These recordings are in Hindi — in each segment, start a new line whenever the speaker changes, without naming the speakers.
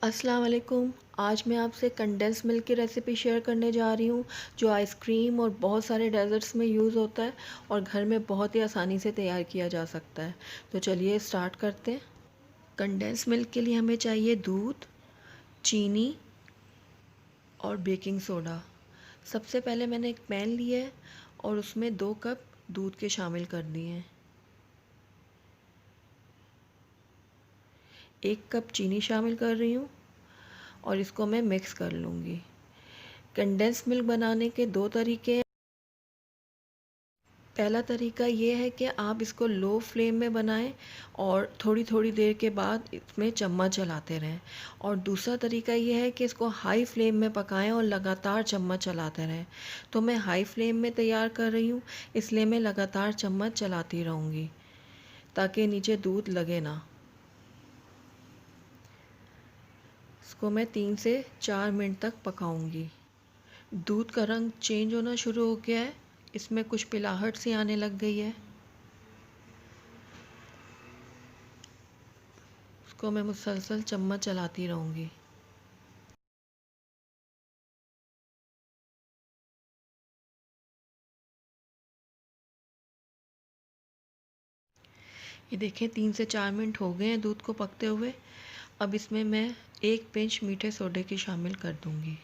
अस्सलाम वालेकुम। आज मैं आपसे कंडेंस मिल्क की रेसिपी शेयर करने जा रही हूँ जो आइसक्रीम और बहुत सारे डेज़र्ट्स में यूज़ होता है और घर में बहुत ही आसानी से तैयार किया जा सकता है। तो चलिए स्टार्ट करते हैं। कंडेंस मिल्क के लिए हमें चाहिए दूध, चीनी और बेकिंग सोडा। सबसे पहले मैंने एक पैन लिया है और उसमें 2 कप दूध के शामिल कर दिए हैं। 1 कप चीनी शामिल कर रही हूँ और इसको मैं मिक्स कर लूँगी। कंडेंस मिल्क बनाने के 2 तरीके हैं। पहला तरीका ये है कि आप इसको लो फ्लेम में बनाएं और थोड़ी थोड़ी देर के बाद इसमें चम्मच चलाते रहें, और दूसरा तरीका ये है कि इसको हाई फ्लेम में पकाएं और लगातार चम्मच चलाते रहें। तो मैं हाई फ्लेम में तैयार कर रही हूँ, इसलिए मैं लगातार चम्मच चलाती रहूँगी ताकि नीचे दूध लगे ना। इसको मैं 3 से 4 मिनट तक पकाऊंगी। दूध का रंग चेंज होना शुरू हो गया है, इसमें कुछ पिलाहट सी आने लग गई है। इसको मैं मुसलसल चम्मच चलाती रहूँगी। ये देखिए 3 से 4 मिनट हो गए हैं दूध को पकते हुए। अब इसमें मैं 1 पिंच मीठे सोडे की शामिल कर दूँगी।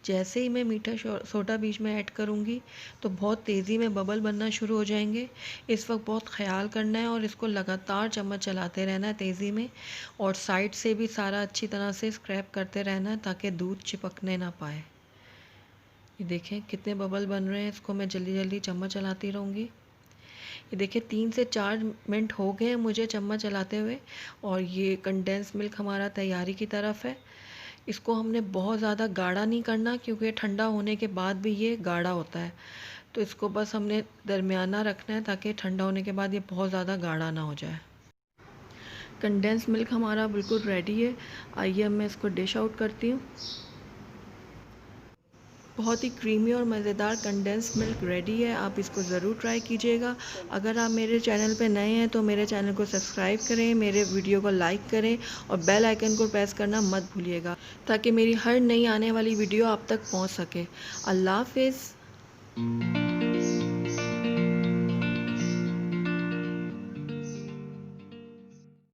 जैसे ही मैं मीठा सोडा बीच में ऐड करूँगी तो बहुत तेज़ी में बबल बनना शुरू हो जाएंगे। इस वक्त बहुत ख़याल करना है और इसको लगातार चम्मच चलाते रहना है तेज़ी में, और साइड से भी सारा अच्छी तरह से स्क्रैप करते रहना है ताकि दूध चिपकने ना पाए। ये देखें कितने बबल बन रहे हैं, इसको मैं जल्दी जल्दी चम्मच चलाती रहूँगी। ये देखिए 3 से 4 मिनट हो गए हैं मुझे चम्मच चलाते हुए, और ये कंडेंस मिल्क हमारा तैयारी की तरफ है। इसको हमने बहुत ज़्यादा गाढ़ा नहीं करना क्योंकि ठंडा होने के बाद भी ये गाढ़ा होता है। तो इसको बस हमने दरमियाना रखना है ताकि ठंडा होने के बाद ये बहुत ज़्यादा गाढ़ा ना हो जाए। कंडेंस मिल्क हमारा बिल्कुल रेडी है। आइए अब मैं इसको डिश आउट करती हूँ। बहुत ही क्रीमी और मज़ेदार कंडेंस मिल्क रेडी है। आप इसको ज़रूर ट्राई कीजिएगा। अगर आप मेरे चैनल पे नए हैं तो मेरे चैनल को सब्सक्राइब करें, मेरे वीडियो को लाइक करें और बेल आइकन को प्रेस करना मत भूलिएगा ताकि मेरी हर नई आने वाली वीडियो आप तक पहुंच सके। अल्लाह हाफ़िज़।